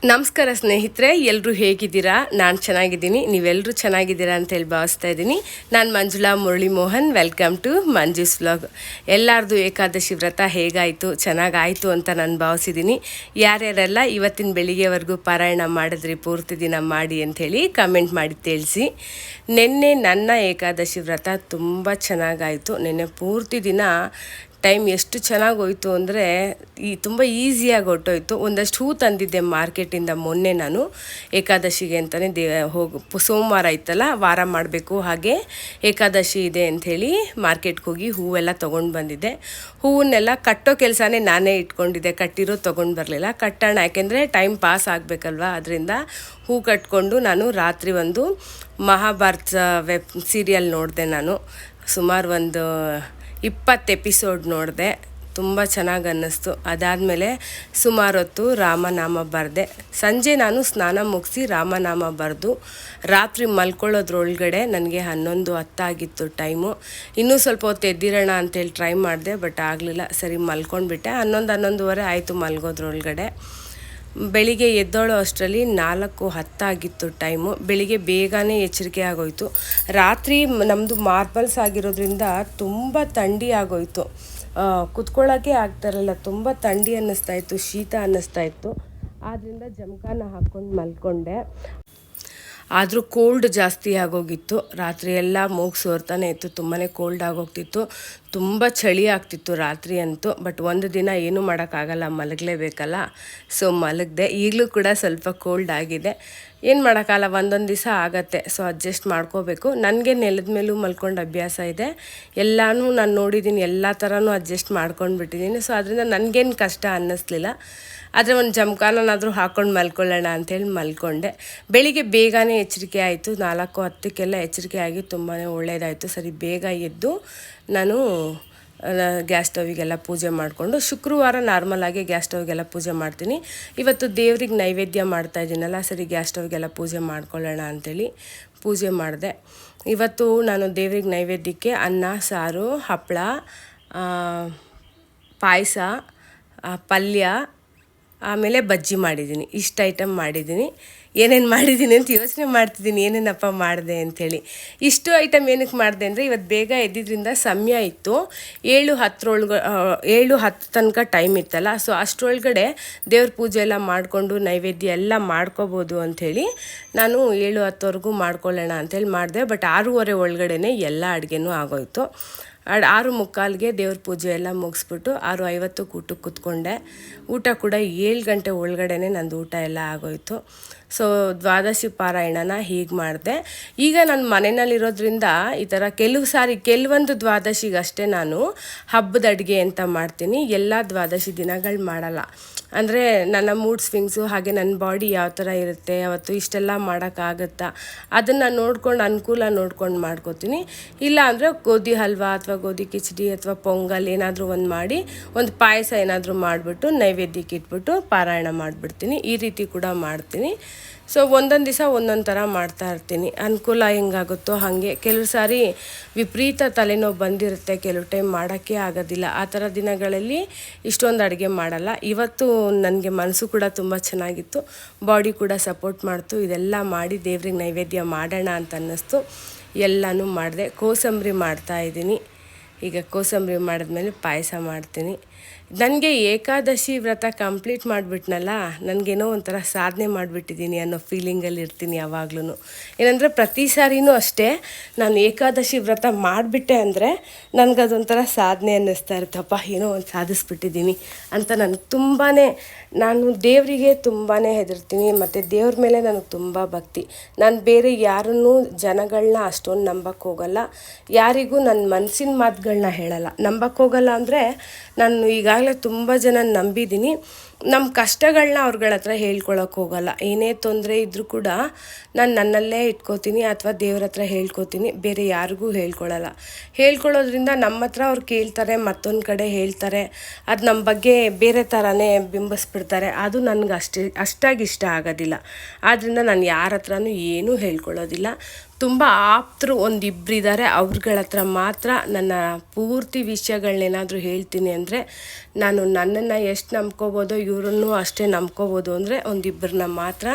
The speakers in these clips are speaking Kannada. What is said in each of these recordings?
ನಮಸ್ಕಾರ ಸ್ನೇಹಿತರೆ, ಎಲ್ಲರೂ ಹೇಗಿದ್ದೀರಾ? ನಾನು ಚೆನ್ನಾಗಿದ್ದೀನಿ, ನೀವೆಲ್ಲರೂ ಚೆನ್ನಾಗಿದ್ದೀರಾ ಅಂತೇಳಿ ಭಾವಿಸ್ತಾ ಇದ್ದೀನಿ. ನಾನು Manjula Murali Mohan. Welcome to Manju's vlog. ಎಲ್ಲರದು ಏಕಾದಶಿ ವ್ರತ ಹೇಗಾಯಿತು? ಚೆನ್ನಾಗಾಯಿತು ಅಂತ ನಾನು ಭಾವಿಸಿದ್ದೀನಿ. ಯಾರ್ಯಾರೆಲ್ಲ ಇವತ್ತಿನ ಬೆಳಿಗ್ಗೆವರೆಗೂ ಪಾರಾಯಣ ಮಾಡಿದ್ರಿ, ಪೂರ್ತಿ ದಿನ ಮಾಡಿ ಅಂಥೇಳಿ ಕಮೆಂಟ್ ಮಾಡಿ ತಿಳಿಸಿ. ನಿನ್ನೆ ನನ್ನ ಏಕಾದಶಿ ವ್ರತ ತುಂಬ ಚೆನ್ನಾಗಾಯಿತು. ನಿನ್ನೆ ಪೂರ್ತಿ ದಿನ ಟೈಮ್ ಎಷ್ಟು ಚೆನ್ನಾಗಿ ಹೋಯಿತು ಅಂದರೆ ತುಂಬ ಈಸಿಯಾಗಿ ಹೊರಟೋಯ್ತು. ಒಂದಷ್ಟು ಹೂ ತಂದಿದ್ದೆ ಮಾರ್ಕೆಟಿಂದ ಮೊನ್ನೆ ನಾನು ಏಕಾದಶಿಗೆ ಅಂತಲೇ ಸೋಮವಾರ ಇತ್ತಲ್ಲ, ವಾರ ಮಾಡಬೇಕು, ಹಾಗೆ ಏಕಾದಶಿ ಇದೆ ಅಂಥೇಳಿ ಮಾರ್ಕೆಟ್ಗೆ ಹೋಗಿ ಹೂವೆಲ್ಲ ತೊಗೊಂಡು ಬಂದಿದ್ದೆ. ಹೂವನ್ನೆಲ್ಲ ಕಟ್ಟೋ ಕೆಲಸನೇ ನಾನೇ ಇಟ್ಕೊಂಡಿದ್ದೆ, ಕಟ್ಟಿರೋ ತೊಗೊಂಡು ಬರಲಿಲ್ಲ. ಕಟ್ಟೋಣ, ಯಾಕೆಂದರೆ ಟೈಮ್ ಪಾಸ್ ಆಗಬೇಕಲ್ವ, ಅದರಿಂದ ಹೂ ಕಟ್ಕೊಂಡು ನಾನು ರಾತ್ರಿ ಒಂದು ಮಹಾಭಾರತ ವೆಬ್ ಸೀರಿಯಲ್ ನೋಡಿದೆ. ನಾನು ಸುಮಾರು ಒಂದು 20 ಎಪಿಸೋಡ್ ನೋಡಿದೆ. ತುಂಬ ಚೆನ್ನಾಗಿ ಅನ್ನಿಸ್ತು. ಅದಾದಮೇಲೆ ಸುಮಾರು ಹೊತ್ತು ರಾಮನಾಮ ಬರೆದೆ. ಸಂಜೆ ನಾನು ಸ್ನಾನ ಮುಗಿಸಿ ರಾಮನಾಮ ಬರೆದು ರಾತ್ರಿ ಮಲ್ಕೊಳ್ಳೋದ್ರೊಳಗಡೆ ನನಗೆ 11:10 ಆಗಿತ್ತು ಟೈಮು. ಇನ್ನೂ ಸ್ವಲ್ಪ ಹೊತ್ತು ಎದ್ದಿರೋಣ ಅಂತೇಳಿ ಟ್ರೈ ಮಾಡಿದೆ, ಬಟ್ ಆಗಲಿಲ್ಲ. ಸರಿ ಮಲ್ಕೊಂಡ್ಬಿಟ್ಟೆ. 11-11:30 ಆಯಿತು ಮಲ್ಗೋದ್ರೊಳಗಡೆ. ಬೆಳಿಗ್ಗೆ ಎದ್ದೋಳೋ ಅಷ್ಟರಲ್ಲಿ 4:10 ಆಗಿತ್ತು ಟೈಮು. ಬೆಳಿಗ್ಗೆ ಬೇಗನೆ ಎಚ್ಚರಿಕೆ ಆಗೋಯಿತು. ರಾತ್ರಿ ನಮ್ಮದು ಮಾರ್ಬಲ್ಸ್ ಆಗಿರೋದ್ರಿಂದ ತುಂಬ ಥಂಡಿ ಆಗೋಯಿತು. ಕುತ್ಕೊಳ್ಳೋಕ್ಕೆ ಆಗ್ತಾಯಿರಲಿಲ್ಲ, ತುಂಬ ಥಂಡಿ ಅನ್ನಿಸ್ತಾಯಿತ್ತು, ಶೀತ ಅನ್ನಿಸ್ತಾಯಿತ್ತು. ಆದ್ದರಿಂದ ಜಮಖಾನ ಹಾಕ್ಕೊಂಡು ಮಲ್ಕೊಂಡೆ. ಆದರೂ ಕೋಲ್ಡ್ ಜಾಸ್ತಿ ಆಗೋಗಿತ್ತು. ರಾತ್ರಿ ಎಲ್ಲ ಮೂಗು ಸೋರ್ತಾನೆ ಇತ್ತು, ತುಂಬಾ ಕೋಲ್ಡ್ ಆಗೋಗ್ತಿತ್ತು. ತುಂಬ ಚಳಿ ಆಗ್ತಿತ್ತು ರಾತ್ರಿ ಅಂತೂ. ಬಟ್ ಒಂದು ದಿನ ಏನೂ ಮಾಡೋಕ್ಕಾಗಲ್ಲ, ಮಲಗಲೇಬೇಕಲ್ಲ, ಸೊ ಮಲಗಿದೆ. ಈಗಲೂ ಕೂಡ ಸ್ವಲ್ಪ ಕೋಲ್ಡ್ ಆಗಿದೆ. ಏನು ಮಾಡೋಕ್ಕಾಗಲ್ಲ, ಒಂದೊಂದು ದಿವಸ ಆಗತ್ತೆ, ಸೊ ಅಡ್ಜಸ್ಟ್ ಮಾಡ್ಕೋಬೇಕು. ನನಗೆ ನೆಲದ ಮೇಲೂ ಮಲ್ಕೊಂಡು ಅಭ್ಯಾಸ ಇದೆ. ಎಲ್ಲನೂ ನಾನು ನೋಡಿದ್ದೀನಿ, ಎಲ್ಲ ಥರನೂ ಅಡ್ಜಸ್ಟ್ ಮಾಡ್ಕೊಂಡು ಬಿಟ್ಟಿದ್ದೀನಿ. ಸೊ ಅದರಿಂದ ನನಗೇನು ಕಷ್ಟ ಅನ್ನಿಸ್ಲಿಲ್ಲ. ಆದರೆ ಒಂದು ಜಮಖಾನನಾದರೂ ಹಾಕ್ಕೊಂಡು ಮಲ್ಕೊಳ್ಳೋಣ ಅಂಥೇಳಿ ಮಲ್ಕೊಂಡೆ. ಬೆಳಿಗ್ಗೆ ಬೇಗನೆ ಎಚ್ಚರಿಕೆ ಆಯಿತು. 4:10 ಎಚ್ಚರಿಕೆ ಆಗಿ ತುಂಬಾ ಒಳ್ಳೆಯದಾಯಿತು. ಸರಿ ಬೇಗ ಎದ್ದು ನಾನು ಗ್ಯಾಸ್ ಸ್ಟವಿಗೆಲ್ಲ ಪೂಜೆ ಮಾಡಿಕೊಂಡು, ಶುಕ್ರವಾರ ನಾರ್ಮಲಾಗಿ ಗ್ಯಾಸ್ ಸ್ಟವ್ಗೆಲ್ಲ ಪೂಜೆ ಮಾಡ್ತೀನಿ. ಇವತ್ತು ದೇವ್ರಿಗೆ ನೈವೇದ್ಯ ಮಾಡ್ತಾಯಿದ್ದೀನಲ್ಲ, ಸರಿ ಗ್ಯಾಸ್ ಸ್ಟವ್ಗೆಲ್ಲ ಪೂಜೆ ಮಾಡ್ಕೊಳ್ಳೋಣ ಅಂಥೇಳಿ ಪೂಜೆ ಮಾಡಿದೆ. ಇವತ್ತು ನಾನು ದೇವ್ರಿಗೆ ನೈವೇದ್ಯಕ್ಕೆ ಅನ್ನ, ಸಾರು, ಹಪ್ಪಳ, ಪಾಯಸ, ಪಲ್ಯ, ಆಮೇಲೆ ಬಜ್ಜಿ ಮಾಡಿದ್ದೀನಿ. ಇಷ್ಟು ಐಟಮ್ ಮಾಡಿದ್ದೀನಿ. ಏನೇನು ಮಾಡಿದ್ದೀನಿ ಅಂತ ಯೋಚನೆ ಮಾಡ್ತಿದ್ದೀನಿ, ಏನೇನಪ್ಪ ಮಾಡಿದೆ ಅಂಥೇಳಿ. ಇಷ್ಟು ಐಟಮ್ ಏನಕ್ಕೆ ಮಾಡಿದೆ ಅಂದರೆ, ಇವತ್ತು ಬೇಗ ಎದ್ದಿದ್ದರಿಂದ ಸಮಯ ಇತ್ತು. 7:10 ತನಕ ಟೈಮ್ ಇತ್ತಲ್ಲ, ಸೊ ಅಷ್ಟರೊಳಗಡೆ ದೇವ್ರ ಪೂಜೆ ಎಲ್ಲ ಮಾಡಿಕೊಂಡು ನೈವೇದ್ಯ ಎಲ್ಲ ಮಾಡ್ಕೋಬೋದು ಅಂಥೇಳಿ ನಾನು 7:10ವರೆಗೂ ಮಾಡ್ಕೊಳ್ಳೋಣ ಅಂಥೇಳಿ ಮಾಡಿದೆ. ಬಟ್ 6:30 ಒಳಗಡೆ ಎಲ್ಲ ಅಡುಗೆನೂ ಆಗೋಯಿತು. 6:45ಗೆ ದೇವ್ರ ಪೂಜೆ ಎಲ್ಲ ಮುಗಿಸ್ಬಿಟ್ಟು 6:50ಕ್ಕೆ ಊಟಕ್ಕೆ ಕೂತ್ಕೊಂಡೆ. ಊಟ ಕೂಡ 7 ಗಂಟೆ ಒಳಗಡೆ ನಂದು ಊಟ ಎಲ್ಲ ಆಗೋಯಿತು. ಸೊ ದ್ವಾದಶಿ ಪಾರಾಯಣನ ಹೀಗೆ ಮಾಡಿದೆ. ಈಗ ನಾನು ಮನೆಯಲ್ಲಿರೋದ್ರಿಂದ ಈ ಥರ ಕೆಲವೊಂದು ದ್ವಾದಶಿಗಷ್ಟೇ ನಾನು ಹಬ್ಬದ ಅಡುಗೆ ಅಂತ ಮಾಡ್ತೀನಿ. ಎಲ್ಲ ದ್ವಾದಶಿ ದಿನಗಳು ಮಾಡಲ್ಲ. ಅಂದರೆ ನನ್ನ ಮೂಡ್ ಸ್ವಿಂಗ್ಸು, ಹಾಗೆ ನನ್ನ ಬಾಡಿ ಯಾವ ಥರ ಇರುತ್ತೆ, ಅವತ್ತು ಇಷ್ಟೆಲ್ಲ ಮಾಡೋಕ್ಕಾಗತ್ತಾ, ಅದನ್ನು ನೋಡ್ಕೊಂಡು ಅನುಕೂಲ ನೋಡ್ಕೊಂಡು ಮಾಡ್ಕೋತೀನಿ. ಇಲ್ಲ ಅಂದರೆ ಗೋಧಿ ಹಲ್ವಾ ಅಥವಾ ಗೋಧಿ ಕಿಚಡಿ ಅಥವಾ ಪೊಂಗಲ್ ಏನಾದರೂ ಒಂದು ಮಾಡಿ, ಒಂದು ಪಾಯಸ ಏನಾದರೂ ಮಾಡಿಬಿಟ್ಟು ನೈವೇದ್ಯಕ್ಕೆ ಇಟ್ಬಿಟ್ಟು ಪಾರಾಯಣ ಮಾಡಿಬಿಡ್ತೀನಿ. ಈ ರೀತಿ ಕೂಡ ಮಾಡ್ತೀನಿ. ಸೊ ಒಂದೊಂದು ದಿವಸ ಒಂದೊಂದು ಥರ ಮಾಡ್ತಾ ಇರ್ತೀನಿ. ಅನುಕೂಲ ಹೆಂಗಾಗುತ್ತೋ ಹಾಗೆ. ಕೆಲವು ಸಾರಿ ವಿಪರೀತ ತಲೆನೋವು ಬಂದಿರುತ್ತೆ, ಕೆಲವು ಟೈಮ್ ಮಾಡೋಕ್ಕೆ ಆಗೋದಿಲ್ಲ. ಆ ಥರ ದಿನಗಳಲ್ಲಿ ಇಷ್ಟೊಂದು ಅಡುಗೆ ಮಾಡಲ್ಲ. ಇವತ್ತು ನನಗೆ ಮನಸ್ಸು ಕೂಡ ತುಂಬ ಚೆನ್ನಾಗಿತ್ತು, ಬಾಡಿ ಕೂಡ ಸಪೋರ್ಟ್ ಮಾಡ್ತು. ಇದೆಲ್ಲ ಮಾಡಿ ದೇವ್ರಿಗೆ ನೈವೇದ್ಯ ಮಾಡೋಣ ಅಂತ ಅನ್ನಿಸ್ತು. ಎಲ್ಲನೂ ಮಾಡಿದೆ. ಕೋಸಂಬರಿ ಮಾಡ್ತಾಯಿದ್ದೀನಿ. ಈಗ ಕೋಸಂಬರಿ ಮಾಡಿದ್ಮೇಲೆ ಪಾಯಸ ಮಾಡ್ತೀನಿ. ನನಗೆ ಏಕಾದಶಿ ವ್ರತ ಕಂಪ್ಲೀಟ್ ಮಾಡಿಬಿಟ್ನಲ್ಲ, ನನಗೇನೋ ಒಂಥರ ಸಾಧನೆ ಮಾಡಿಬಿಟ್ಟಿದ್ದೀನಿ ಅನ್ನೋ ಫೀಲಿಂಗಲ್ಲಿ ಇರ್ತೀನಿ ಯಾವಾಗ್ಲೂ. ಏನಂದರೆ ಪ್ರತಿ ಸಾರಿನೂ ಅಷ್ಟೇ, ನಾನು ಏಕಾದಶಿ ವ್ರತ ಮಾಡಿಬಿಟ್ಟೆ ಅಂದರೆ ನನಗದೊಂಥರ ಸಾಧನೆ ಅನ್ನಿಸ್ತಾ ಇರುತ್ತಪ್ಪ, ಏನೋ ಒಂದು ಸಾಧಿಸ್ಬಿಟ್ಟಿದ್ದೀನಿ ಅಂತ. ನಾನು ದೇವರಿಗೆ ತುಂಬಾ ಹೆದರ್ತೀನಿ, ಮತ್ತು ದೇವ್ರ ಮೇಲೆ ನನಗೆ ತುಂಬ ಭಕ್ತಿ. ನಾನು ಬೇರೆ ಯಾರನ್ನೂ ಜನಗಳನ್ನ ಅಷ್ಟೊಂದು ನಂಬಕ್ಕೆ ಹೋಗಲ್ಲ, ಯಾರಿಗೂ ನನ್ನ ಮನಸ್ಸಿನ ಮಾತುಗಳನ್ನ ಹೇಳಲ್ಲ. ನಂಬಕ್ಕೆ ಹೋಗಲ್ಲ ಅಂದರೆ, ನಾನು ಈಗಾಗಲೇ ತುಂಬ ಜನ ನಂಬಿದ್ದೀನಿ. ನಮ್ಮ ಕಷ್ಟಗಳನ್ನ ಅವ್ರಗಳ ಹತ್ರ ಹೇಳ್ಕೊಳಕ್ಕೆ ಹೋಗಲ್ಲ. ಏನೇ ತೊಂದರೆ ಇದ್ದರೂ ಕೂಡ ನಾನು ನನ್ನಲ್ಲೇ ಇಟ್ಕೋತೀನಿ ಅಥವಾ ದೇವ್ರ ಹತ್ರ ಹೇಳ್ಕೊತೀನಿ, ಬೇರೆ ಯಾರಿಗೂ ಹೇಳ್ಕೊಳಲ್ಲ. ಹೇಳ್ಕೊಳ್ಳೋದ್ರಿಂದ ನಮ್ಮ ಹತ್ರ ಅವ್ರು ಕೇಳ್ತಾರೆ, ಮತ್ತೊಂದು ಕಡೆ ಹೇಳ್ತಾರೆ, ಅದು ನಮ್ಮ ಬಗ್ಗೆ ಬೇರೆ ಥರನೇ ಬಿಂಬಿಸ್ಬಿಡ್ತಾರೆ. ಅದು ನನಗೆ ಅಷ್ಟಾಗಿ ಇಷ್ಟ ಆಗೋದಿಲ್ಲ. ಆದ್ದರಿಂದ ನಾನು ಯಾರ ಹತ್ರನೂ ಏನೂ ಹೇಳ್ಕೊಳ್ಳೋದಿಲ್ಲ. ತುಂಬ ಆಪ್ತರು ಒಂದಿಬ್ಬರಿದ್ದಾರೆ, ಅವ್ರಗಳ ಹತ್ರ ಮಾತ್ರ ನನ್ನ ಪೂರ್ತಿ ವಿಷಯಗಳನ್ನೇನಾದರೂ ಹೇಳ್ತೀನಿ. ಅಂದರೆ ನಾನು ನನ್ನನ್ನು ಎಷ್ಟು ನಂಬ್ಕೋಬೋದೋ ಇವರನ್ನು ಅಷ್ಟೇ ನಂಬ್ಕೋಬೋದು ಅಂದರೆ ಒಂದಿಬ್ಬರನ್ನ ಮಾತ್ರ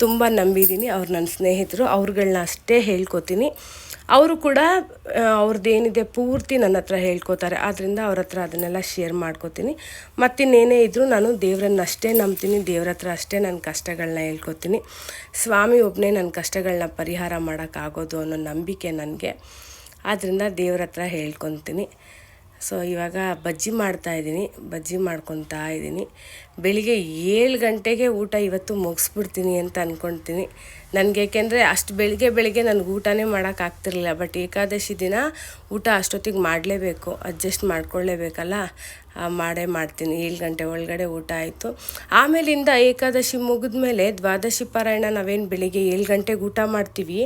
ತುಂಬ ನಂಬಿದ್ದೀನಿ. ಅವ್ರು ನನ್ನ ಸ್ನೇಹಿತರು, ಅವ್ರುಗಳನ್ನ ಅಷ್ಟೇ ಹೇಳ್ಕೊತೀನಿ. ಅವರು ಕೂಡ ಅವ್ರದ್ದೇನಿದೆ ಪೂರ್ತಿ ನನ್ನ ಹತ್ರ ಹೇಳ್ಕೊತಾರೆ. ಆದ್ದರಿಂದ ಅವ್ರ ಹತ್ರ ಅದನ್ನೆಲ್ಲ ಶೇರ್ ಮಾಡ್ಕೋತೀನಿ. ಮತ್ತಿನ್ನೇನೇ ಇದ್ದರೂ ನಾನು ದೇವರನ್ನ ಅಷ್ಟೇ ನಂಬ್ತೀನಿ, ದೇವ್ರ ಹತ್ರ ಅಷ್ಟೇ ನನ್ನ ಕಷ್ಟಗಳನ್ನ ಹೇಳ್ಕೊತೀನಿ. ಸ್ವಾಮಿ ಒಬ್ಬನೇ ನನ್ನ ಕಷ್ಟಗಳನ್ನ ಪರಿಹಾರ ಮಾಡೋಕ್ಕಾಗೋದು ಅನ್ನೋ ನಂಬಿಕೆ ನನಗೆ. ಆದ್ದರಿಂದ ದೇವ್ರ ಹತ್ರ ಹೇಳ್ಕೊತೀನಿ. ಸೊ ಇವಾಗ ಬಜ್ಜಿ ಬಜ್ಜಿ ಮಾಡ್ಕೊತಾ ಇದ್ದೀನಿ. ಬೆಳಿಗ್ಗೆ 7 ಗಂಟೆಗೆ ಊಟ ಇವತ್ತು ಮುಗಿಸ್ಬಿಡ್ತೀನಿ ಅಂತ ಅಂದ್ಕೊಳ್ತೀನಿ. ನನಗೆ ಏಕೆಂದರೆ ಅಷ್ಟು ಬೆಳಿಗ್ಗೆ ನನಗೆ ಊಟನೇ ಮಾಡೋಕ್ಕಾಗ್ತಿರ್ಲಿಲ್ಲ. ಬಟ್ ಏಕಾದಶಿ ದಿನ ಊಟ ಅಷ್ಟೊತ್ತಿಗೆ ಮಾಡಲೇಬೇಕು, ಅಡ್ಜಸ್ಟ್ ಮಾಡ್ಕೊಳ್ಳೇಬೇಕಲ್ಲ, ಮಾಡೇ ಮಾಡ್ತೀನಿ. 7 ಗಂಟೆ ಒಳಗಡೆ ಊಟ ಆಯಿತು. ಆಮೇಲಿಂದ ಏಕಾದಶಿ ಮುಗಿದ್ಮೇಲೆ ದ್ವಾದಶಿ ಪಾರಾಯಣ ನಾವೇನು ಬೆಳಿಗ್ಗೆ 7 ಗಂಟೆಗೆ ಊಟ ಮಾಡ್ತೀವಿ,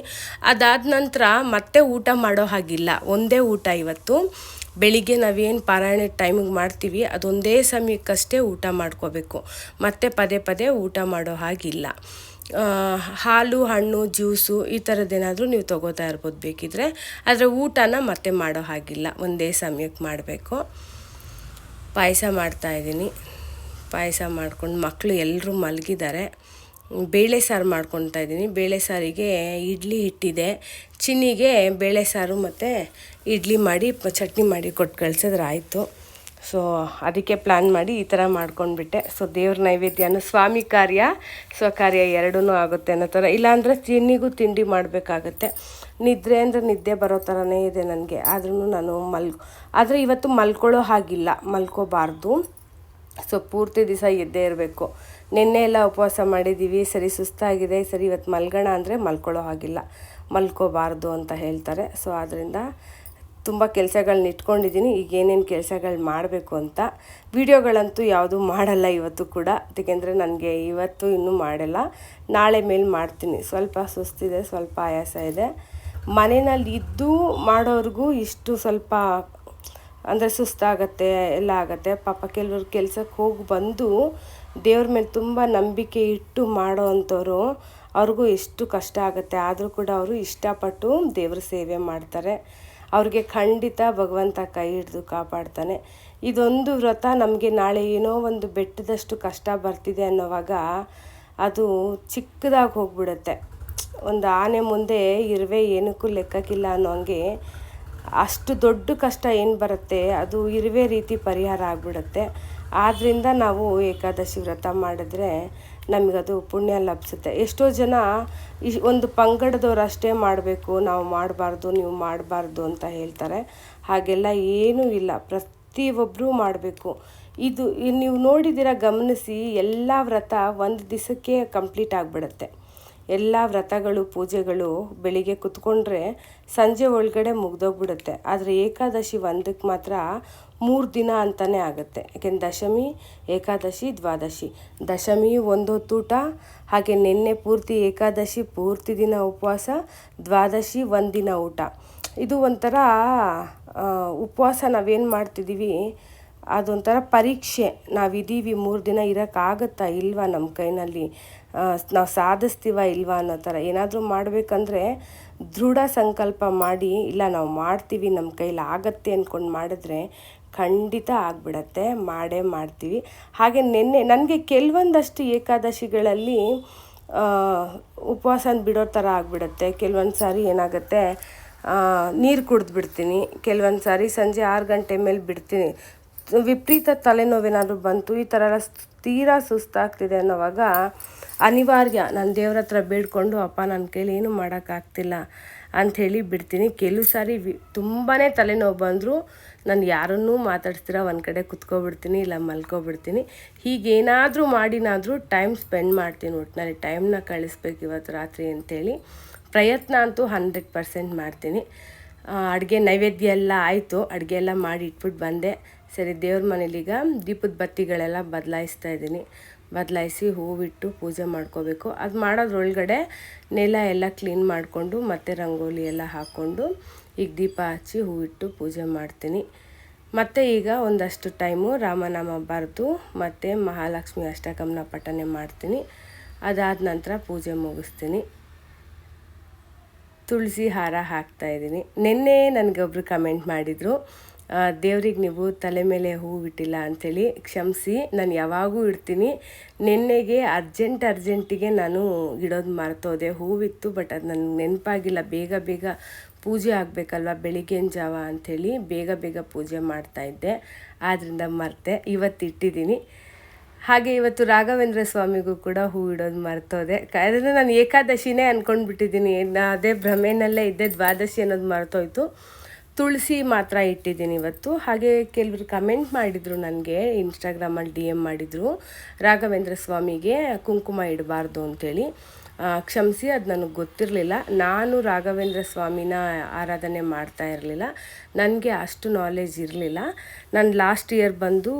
ಅದಾದ ನಂತರ ಮತ್ತೆ ಊಟ ಮಾಡೋ ಹಾಗಿಲ್ಲ. ಒಂದೇ ಊಟ ಇವತ್ತು. ಬೆಳಿಗ್ಗೆ ನಾವೇನು ಪಾರಾಯಣ ಟೈಮಿಗೆ ಮಾಡ್ತೀವಿ ಅದೊಂದೇ ಸಮಯಕ್ಕಷ್ಟೇ ಊಟ ಮಾಡ್ಕೋಬೇಕು. ಮತ್ತೆ ಪದೇ ಊಟ ಮಾಡೋ ಹಾಗಿಲ್ಲ. ಹಾಲು, ಹಣ್ಣು, ಜ್ಯೂಸು ಈ ಥರದ್ದೇನಾದರೂ ನೀವು ತೊಗೋತಾ ಇರ್ಬೋದು ಬೇಕಿದ್ರೆ. ಆದರೆ ಊಟನ ಮತ್ತೆ ಮಾಡೋ ಹಾಗಿಲ್ಲ, ಒಂದೇ ಸಮಯಕ್ಕೆ ಮಾಡಬೇಕು. ಪಾಯಸ ಮಾಡ್ತಾಯಿದ್ದೀನಿ. ಪಾಯಸ ಮಾಡ್ಕೊಂಡು ಮಕ್ಕಳು ಎಲ್ಲರೂ ಮಲಗಿದ್ದಾರೆ. ಬೇಳೆ ಸಾರು ಮಾಡ್ಕೊತಾ ಇದ್ದೀನಿ. ಬೇಳೆ ಸಾರಿಗೆ ಇಡ್ಲಿ ಹಿಟ್ಟಿದೆ. ಚಿನ್ನಿಗೆ ಬೇಳೆ ಸಾರು ಮತ್ತು ಇಡ್ಲಿ ಮಾಡಿ ಚಟ್ನಿ ಮಾಡಿ ಕೊಟ್ಟು ಕಳ್ಸಿದ್ರೆ ಆಯಿತು. ಸೊ ಅದಕ್ಕೆ ಪ್ಲ್ಯಾನ್ ಮಾಡಿ ಈ ಥರ ಮಾಡ್ಕೊಂಡ್ಬಿಟ್ಟೆ. ಸೊ ದೇವ್ರ ನೈವೇದ್ಯನೂ ಸ್ವಾಮಿ ಕಾರ್ಯ ಸ್ವಕಾರ್ಯ ಎರಡೂ ಆಗುತ್ತೆ ಅನ್ನೋ ಥರ. ಇಲ್ಲಾಂದರೆ ಚಿನ್ನಿಗೂ ತಿಂಡಿ ಮಾಡಬೇಕಾಗತ್ತೆ. ನಿದ್ರೆ ಅಂದರೆ ನಿದ್ದೆ ಬರೋ ಥರನೇ ಇದೆ ನನಗೆ. ಆದ್ರೂ ನಾನು ಆದರೆ ಇವತ್ತು ಮಲ್ಕೊಳ್ಳೋ ಹಾಗಿಲ್ಲ, ಮಲ್ಕೋಬಾರ್ದು. ಸೊ ಪೂರ್ತಿ ದಿವಸ ಎದ್ದೇ ಇರಬೇಕು. ನಿನ್ನೆ ಎಲ್ಲ ಉಪವಾಸ ಮಾಡಿದ್ದೀವಿ, ಸರಿ ಸುಸ್ತಾಗಿದೆ, ಸರಿ ಇವತ್ತು ಮಲ್ಗೋಣ ಅಂದರೆ ಮಲ್ಕೊಳ್ಳೋ ಹಾಗಿಲ್ಲ, ಮಲ್ಕೋಬಾರ್ದು ಅಂತ ಹೇಳ್ತಾರೆ. ಸೊ ಆದ್ದರಿಂದ ತುಂಬ ಕೆಲಸಗಳನ್ನ ಇಟ್ಕೊಂಡಿದ್ದೀನಿ. ಈಗ ಏನೇನು ಕೆಲಸಗಳು ಮಾಡಬೇಕು ಅಂತ. ವಿಡಿಯೋಗಳಂತೂ ಯಾವುದೂ ಮಾಡಲ್ಲ ಇವತ್ತು ಕೂಡ, ಏಕೆಂದರೆ ನನಗೆ ಇವತ್ತು ಇನ್ನೂ ಮಾಡಲ್ಲ, ನಾಳೆ ಮೇಲೆ ಮಾಡ್ತೀನಿ. ಸ್ವಲ್ಪ ಸುಸ್ತಿದೆ, ಸ್ವಲ್ಪ ಆಯಾಸ ಇದೆ. ಮನೆಯಲ್ಲಿ ಇದ್ದು ಮಾಡೋರಿಗೂ ಇಷ್ಟು ಸ್ವಲ್ಪ ಅಂದರೆ ಸುಸ್ತಾಗತ್ತೆ, ಎಲ್ಲ ಆಗುತ್ತೆ. ಪಾಪ ಕೆಲವ್ರು ಕೆಲಸಕ್ಕೆ ಹೋಗಿ ಬಂದು ದೇವ್ರ ಮೇಲೆ ತುಂಬ ನಂಬಿಕೆ ಇಟ್ಟು ಮಾಡೋ ಅಂಥವ್ರು, ಅವ್ರಿಗೂ ಎಷ್ಟು ಕಷ್ಟ ಆಗುತ್ತೆ. ಆದರೂ ಕೂಡ ಅವರು ಇಷ್ಟಪಟ್ಟು ದೇವ್ರ ಸೇವೆ ಮಾಡ್ತಾರೆ. ಅವ್ರಿಗೆ ಖಂಡಿತ ಭಗವಂತ ಕೈ ಹಿಡಿದು ಕಾಪಾಡ್ತಾನೆ. ಇದೊಂದು ವ್ರತ ನಮಗೆ ನಾಳೆ ಏನೋ ಒಂದು ಬೆಟ್ಟದಷ್ಟು ಕಷ್ಟ ಬರ್ತಿದೆ ಅನ್ನೋವಾಗ ಅದು ಚಿಕ್ಕದಾಗಿ ಹೋಗ್ಬಿಡುತ್ತೆ. ಒಂದು ಆನೆ ಮುಂದೆ ಇರುವೆ ಏನಕ್ಕೂ ಲೆಕ್ಕಕ್ಕಿಲ್ಲ ಅನ್ನೋ ಹಂಗೆ ಅಷ್ಟು ದೊಡ್ಡ ಕಷ್ಟ ಏನು ಬರುತ್ತೆ ಅದು ಇರುವೆ ರೀತಿ ಪರಿಹಾರ ಆಗಿಬಿಡುತ್ತೆ. ಆದ್ದರಿಂದ ನಾವು ಏಕಾದಶಿ ವ್ರತ ಮಾಡಿದ್ರೆ ನಮಗದು ಪುಣ್ಯ ಲಭಿಸುತ್ತೆ. ಎಷ್ಟೋ ಜನ ಒಂದು ಪಂಗಡದವ್ರು ಅಷ್ಟೇ ಮಾಡಬೇಕು, ನಾವು ಮಾಡಬಾರ್ದು, ನೀವು ಮಾಡಬಾರ್ದು ಅಂತ ಹೇಳ್ತಾರೆ. ಹಾಗೆಲ್ಲ ಏನೂ ಇಲ್ಲ, ಪ್ರತಿಯೊಬ್ಬರೂ ಮಾಡಬೇಕು. ಇದು ನೀವು ನೋಡಿದ್ದೀರ, ಗಮನಿಸಿ, ಎಲ್ಲ ವ್ರತ ಒಂದು ದಿವಸಕ್ಕೆ ಕಂಪ್ಲೀಟ್ ಆಗಿಬಿಡುತ್ತೆ. ಎಲ್ಲ ವ್ರತಗಳು ಪೂಜೆಗಳು ಬೆಳಿಗ್ಗೆ ಕುತ್ಕೊಂಡ್ರೆ ಸಂಜೆ ಒಳಗಡೆ ಮುಗ್ದೋಗ್ಬಿಡುತ್ತೆ. ಆದರೆ ಏಕಾದಶಿ ಒಂದಕ್ಕೆ ಮಾತ್ರ 3 ದಿನ ಅಂತಲೇ ಆಗುತ್ತೆ. ಯಾಕೆಂದ್ರೆ ದಶಮಿ, ಏಕಾದಶಿ, ದ್ವಾದಶಿ. ದಶಮಿ ಒಂದು ಹೊತ್ತೂಟ, ಹಾಗೆ ನಿನ್ನೆ ಪೂರ್ತಿ ಏಕಾದಶಿ ಪೂರ್ತಿ ದಿನ ಉಪವಾಸ, ದ್ವಾದಶಿ ಒಂದಿನ ಊಟ. ಇದು ಒಂಥರ ಉಪವಾಸ ನಾವೇನು ಮಾಡ್ತಿದ್ದೀವಿ ಅದೊಂಥರ ಪರೀಕ್ಷೆ. ನಾವಿದ್ದೀವಿ 3 ದಿನ ಇರೋಕ್ಕಾಗತ್ತಾ ಇಲ್ವಾ, ನಮ್ಮ ಕೈನಲ್ಲಿ ನಾವು ಸಾಧಿಸ್ತೀವ ಇಲ್ವಾ ಅನ್ನೋ ಥರ. ಏನಾದರೂ ಮಾಡಬೇಕಂದ್ರೆ ದೃಢ ಸಂಕಲ್ಪ ಮಾಡಿ, ಇಲ್ಲ ನಾವು ಮಾಡ್ತೀವಿ, ನಮ್ಮ ಕೈಲಿ ಆಗತ್ತೆ ಅಂದ್ಕೊಂಡು ಮಾಡಿದ್ರೆ ಖಂಡಿತ ಆಗಿಬಿಡತ್ತೆ, ಮಾಡೇ ಮಾಡ್ತೀವಿ. ಹಾಗೆ ನಿನ್ನೆ ನನಗೆ ಕೆಲವೊಂದಷ್ಟು ಏಕಾದಶಿಗಳಲ್ಲಿ ಉಪವಾಸ ಬಿಡೋ ಥರ ಆಗಿಬಿಡುತ್ತೆ. ಕೆಲವೊಂದು ಸಾರಿ ಏನಾಗುತ್ತೆ, ನೀರು ಕುಡಿದ್ಬಿಡ್ತೀನಿ. ಕೆಲವೊಂದು ಸಾರಿ ಸಂಜೆ 6 ಗಂಟೆ ಮೇಲೆ ಬಿಡ್ತೀನಿ. ವಿಪರೀತ ತಲೆನೋವೇನಾದರೂ ಬಂತು, ಈ ಥರ ಎಲ್ಲ ತೀರಾ ಸುಸ್ತಾಗ್ತಿದೆ ಅನ್ನೋವಾಗ ಅನಿವಾರ್ಯ ನಾನು ದೇವ್ರ ಹತ್ರ ಬೇಡ್ಕೊಂಡು, ಅಪ್ಪ ನನ್ನ ಕೈಲಿ ಏನೂ ಮಾಡೋಕ್ಕಾಗ್ತಿಲ್ಲ ಅಂಥೇಳಿ ಬಿಡ್ತೀನಿ. ಕೆಲವು ಸಾರಿ ತುಂಬಾ ತಲೆನೋವು ಬಂದರೂ ನಾನು ಯಾರನ್ನೂ ಮಾತಾಡ್ಸ್ತೀರ ಒಂದು ಕಡೆ ಕುತ್ಕೊಬಿಡ್ತೀನಿ, ಇಲ್ಲ ಮಲ್ಕೊಬಿಡ್ತೀನಿ. ಹೀಗೇನಾದರೂ ಮಾಡಿನಾದರೂ ಟೈಮ್ ಸ್ಪೆಂಡ್ ಮಾಡ್ತೀನಿ. ಒಟ್ಟಿನಲ್ಲಿ ಟೈಮ್ನ ಕಳಿಸ್ಬೇಕು ಇವತ್ತು ರಾತ್ರಿ ಅಂಥೇಳಿ ಪ್ರಯತ್ನ ಅಂತೂ 100% ಮಾಡ್ತೀನಿ. ಅಡುಗೆ ನೈವೇದ್ಯ ಎಲ್ಲ ಆಯಿತು, ಅಡುಗೆ ಎಲ್ಲ ಮಾಡಿ ಇಟ್ಬಿಟ್ಟು ಬಂದೆ. ಸರಿ, ದೇವ್ರ ಮನೇಲೀಗ ದೀಪದ ಬತ್ತಿಗಳೆಲ್ಲ ಬದಲಾಯಿಸಿ ಹೂವಿಟ್ಟು ಪೂಜೆ ಮಾಡ್ಕೋಬೇಕು. ಅದು ಮಾಡೋದ್ರೊಳಗಡೆ ನೆಲ ಎಲ್ಲ ಕ್ಲೀನ್ ಮಾಡಿಕೊಂಡು ಮತ್ತೆ ರಂಗೋಲಿ ಎಲ್ಲ ಹಾಕ್ಕೊಂಡು ಈಗ ದೀಪ ಹಚ್ಚಿ ಹೂವಿಟ್ಟು ಪೂಜೆ ಮಾಡ್ತೀನಿ. ಮತ್ತು ಈಗ ಒಂದಷ್ಟು ಟೈಮು ರಾಮನಾಮ ಬರೆದು ಮತ್ತು ಮಹಾಲಕ್ಷ್ಮಿ ಅಷ್ಟಕಂನ ಪಠನೆ ಮಾಡ್ತೀನಿ. ಅದಾದ ನಂತರ ಪೂಜೆ ಮುಗಿಸ್ತೀನಿ. ತುಳಸಿ ಹಾರ ಹಾಕ್ತಾಯಿದ್ದೀನಿ. ನಿನ್ನೆ ನನಗೊಬ್ರು ಕಮೆಂಟ್ ಮಾಡಿದರು, ದೇವ್ರಿಗೆ ನೀವು ತಲೆ ಮೇಲೆ ಹೂವು ಇಟ್ಟಿಲ್ಲ ಅಂಥೇಳಿ ಕ್ಷಮಿಸಿ. ನಾನು ಯಾವಾಗೂ ಇಡ್ತೀನಿ. ನೆನ್ನೆಗೆ ಅರ್ಜೆಂಟಿಗೆ ನಾನು ಇಡೋದು ಮರ್ತೋದೆ. ಹೂವಿತ್ತು, ಬಟ್ ಅದು ನನಗೆ ನೆನಪಾಗಿಲ್ಲ. ಬೇಗ ಪೂಜೆ ಆಗಬೇಕಲ್ವ ಬೆಳಿಗ್ಗಿನ ಜಾವ ಅಂಥೇಳಿ ಬೇಗ ಪೂಜೆ ಮಾಡ್ತಾಯಿದ್ದೆ. ಆದ್ದರಿಂದ ಮರ್ತೆ. ಇವತ್ತು ಇಟ್ಟಿದ್ದೀನಿ. ಹಾಗೆ ಇವತ್ತು ರಾಘವೇಂದ್ರ ಸ್ವಾಮಿಗೂ ಕೂಡ ಹೂ ಇಡೋದು ಮರ್ತೋದೆ. ಅದನ್ನು ನಾನು ಏಕಾದಶಿನೇ ಅಂದ್ಕೊಂಡ್ಬಿಟ್ಟಿದ್ದೀನಿ. ಅದೇ ಭ್ರಮೆನಲ್ಲೇ ಇದ್ದೆ, ದ್ವಾದಶಿ ಅನ್ನೋದು ಮರ್ತೋಯ್ತು. ತುಳಸಿ ಮಾತ್ರ ಇಟ್ಟಿದ್ದೀನಿ ಇವತ್ತು. ಹಾಗೆ ಕೆಲವರು ಕಮೆಂಟ್ ಮಾಡಿದರು ನನಗೆ, ಇನ್ಸ್ಟಾಗ್ರಾಮಲ್ಲಿ DM ಮಾಡಿದರು, ರಾಘವೇಂದ್ರ ಸ್ವಾಮಿಗೆ ಕುಂಕುಮ ಇಡಬಾರ್ದು ಅಂಥೇಳಿ. ಕ್ಷಮಿಸಿ, ಅದು ನನಗೆ ಗೊತ್ತಿರಲಿಲ್ಲ. ನಾನು ರಾಘವೇಂದ್ರ ಸ್ವಾಮಿನ ಆರಾಧನೆ ಮಾಡ್ತಾ ಇರಲಿಲ್ಲ. ನನಗೆ ಅಷ್ಟು ನಾಲೆಜ್ ಇರಲಿಲ್ಲ. ನಾನು ಲಾಸ್ಟ್ ಇಯರ್ ಬಂದು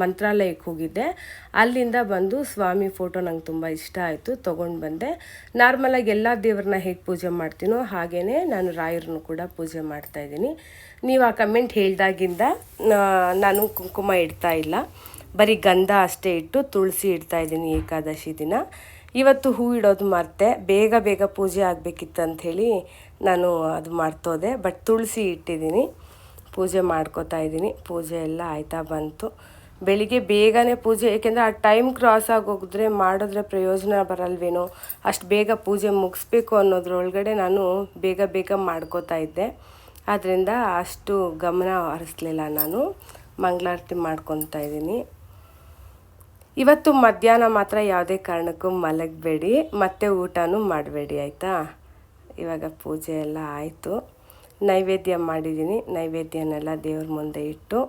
ಮಂತ್ರಾಲಯಕ್ಕೆ ಹೋಗಿದ್ದೆ. ಅಲ್ಲಿಂದ ಬಂದು ಸ್ವಾಮಿ ಫೋಟೋ ನಂಗೆ ತುಂಬ ಇಷ್ಟ ಆಯಿತು, ತೊಗೊಂಡು ಬಂದೆ. ನಾರ್ಮಲಾಗಿ ಎಲ್ಲ ದೇವ್ರನ್ನ ಹೇಗೆ ಪೂಜೆ ಮಾಡ್ತೀನೋ ಹಾಗೇ ನಾನು ರಾಯರನ್ನು ಕೂಡ ಪೂಜೆ ಮಾಡ್ತಾಯಿದ್ದೀನಿ. ನೀವು ಆ ಕಮೆಂಟ್ ಹೇಳಿದಾಗಿಂದ ನಾನು ಕುಂಕುಮ ಇಡ್ತಾ ಇಲ್ಲ, ಬರೀ ಗಂಧ ಅಷ್ಟೇ ಇಟ್ಟು ತುಳಸಿ ಇಡ್ತಾಯಿದ್ದೀನಿ ಏಕಾದಶಿ ದಿನ. ಇವತ್ತು ಹೂ ಇಡೋದು ಮರ್ತೆ. ಬೇಗ ಪೂಜೆ ಆಗಬೇಕಿತ್ತು ಅಂಥೇಳಿ ನಾನು ಅದು ಮರ್ತೋದೆ. ಬಟ್ ತುಳಸಿ ಇಟ್ಟಿದ್ದೀನಿ, ಪೂಜೆ ಮಾಡ್ಕೋತಾ ಇದ್ದೀನಿ. ಪೂಜೆ ಎಲ್ಲ ಆಯ್ತಾ ಬಂತು. ಬೆಳಿಗ್ಗೆ ಬೇಗನೆ ಪೂಜೆ, ಏಕೆಂದರೆ ಆ ಟೈಮ್ ಕ್ರಾಸ್ ಆಗೋಗಿದ್ರೆ ಮಾಡಿದ್ರೆ ಪ್ರಯೋಜನ ಬರಲ್ವೇನೋ, ಅಷ್ಟು ಬೇಗ ಪೂಜೆ ಮುಗಿಸ್ಬೇಕು ಅನ್ನೋದ್ರೊಳಗಡೆ ನಾನು ಬೇಗ ಮಾಡ್ಕೋತಾ ಇದ್ದೆ. ಆದ್ದರಿಂದ ಅಷ್ಟು ಗಮನ ಹರಿಸ್ಲಿಲ್ಲ. ನಾನು ಮಂಗಳಾರತಿ ಮಾಡ್ಕೊತಾ ಇದ್ದೀನಿ. ಇವತ್ತು ಮಧ್ಯಾಹ್ನ ಮಾತ್ರ ಯಾವುದೇ ಕಾರಣಕ್ಕೂ ಮಲಗಬೇಡಿ, ಮತ್ತೆ ಊಟನೂ ಮಾಡಬೇಡಿ, ಆಯಿತಾ? ಇವಾಗ ಪೂಜೆ ಎಲ್ಲ ಆಯಿತು. ನೈವೇದ್ಯ ಮಾಡಿದ್ದೀನಿ. ನೈವೇದ್ಯನೆಲ್ಲ ದೇವ್ರ ಮುಂದೆ ಇಟ್ಟು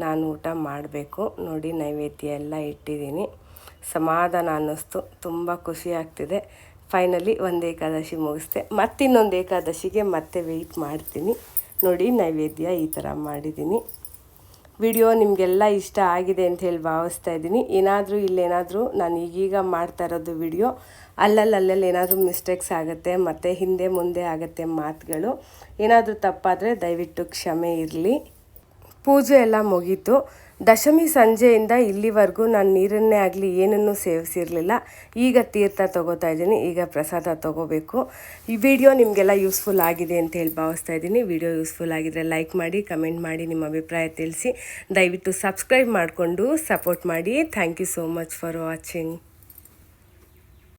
ನಾನು ಊಟ ಮಾಡಬೇಕು. ನೋಡಿ, ನೈವೇದ್ಯ ಎಲ್ಲ ಇಟ್ಟಿದ್ದೀನಿ. ಸಮಾಧಾನ ಅನ್ನಿಸ್ತು, ತುಂಬ ಖುಷಿ ಆಗ್ತಿದೆ. ಫೈನಲಿ ಒಂದು ಏಕಾದಶಿ ಮುಗಿಸ್ದೆ. ಮತ್ತಿನ್ನೊಂದು ಏಕಾದಶಿಗೆ ಮತ್ತೆ ವೆಯ್ಟ್ ಮಾಡ್ತೀನಿ. ನೋಡಿ, ನೈವೇದ್ಯ ಈ ಥರ ಮಾಡಿದ್ದೀನಿ. ವಿಡಿಯೋ ನಿಮಗೆಲ್ಲ ಇಷ್ಟ ಆಗಿದೆ ಅಂತ ಹೇಳಿ ಭಾವಿಸ್ತಾ ಇದ್ದೀನಿ. ಇಲ್ಲೇನಾದರೂ ನಾನು ಈಗೀಗ ಮಾಡ್ತಾ ಇರೋದು ವಿಡಿಯೋ ಅಲ್ಲಲ್ಲಿ ಏನಾದರೂ ಮಿಸ್ಟೇಕ್ಸ್ ಆಗುತ್ತೆ, ಮತ್ತು ಹಿಂದೆ ಮುಂದೆ ಆಗುತ್ತೆ ಮಾತುಗಳು. ಏನಾದರೂ ತಪ್ಪಾದರೆ ದಯವಿಟ್ಟು ಕ್ಷಮೆ ಇರಲಿ. ಪೂಜೆ ಎಲ್ಲ ಮುಗೀತು. ದಶಮಿ ಸಂಜೆಯಿಂದ ಇಲ್ಲಿವರೆಗೂ ನಾನು ನೀರನ್ನೇ ಆಗಲಿ ಏನನ್ನೂ ಸೇವಿಸಿರಲಿಲ್ಲ. ಈಗ ತೀರ್ಥ ತೊಗೋತಾ ಇದ್ದೀನಿ. ಈಗ ಪ್ರಸಾದ ತೊಗೋಬೇಕು. ಈ ವಿಡಿಯೋ ನಿಮಗೆಲ್ಲ ಯೂಸ್ಫುಲ್ ಆಗಿದೆ ಅಂತ ಹೇಳಿ ಭಾವಿಸ್ತಾ ಇದ್ದೀನಿ. ವಿಡಿಯೋ ಯೂಸ್ಫುಲ್ ಆಗಿದ್ರೆ ಲೈಕ್ ಮಾಡಿ, ಕಮೆಂಟ್ ಮಾಡಿ, ನಿಮ್ಮ ಅಭಿಪ್ರಾಯ ತಿಳಿಸಿ. ದಯವಿಟ್ಟು ಸಬ್ಸ್ಕ್ರೈಬ್ ಮಾಡಿಕೊಂಡು ಸಪೋರ್ಟ್ ಮಾಡಿ. Thank you so much for watching.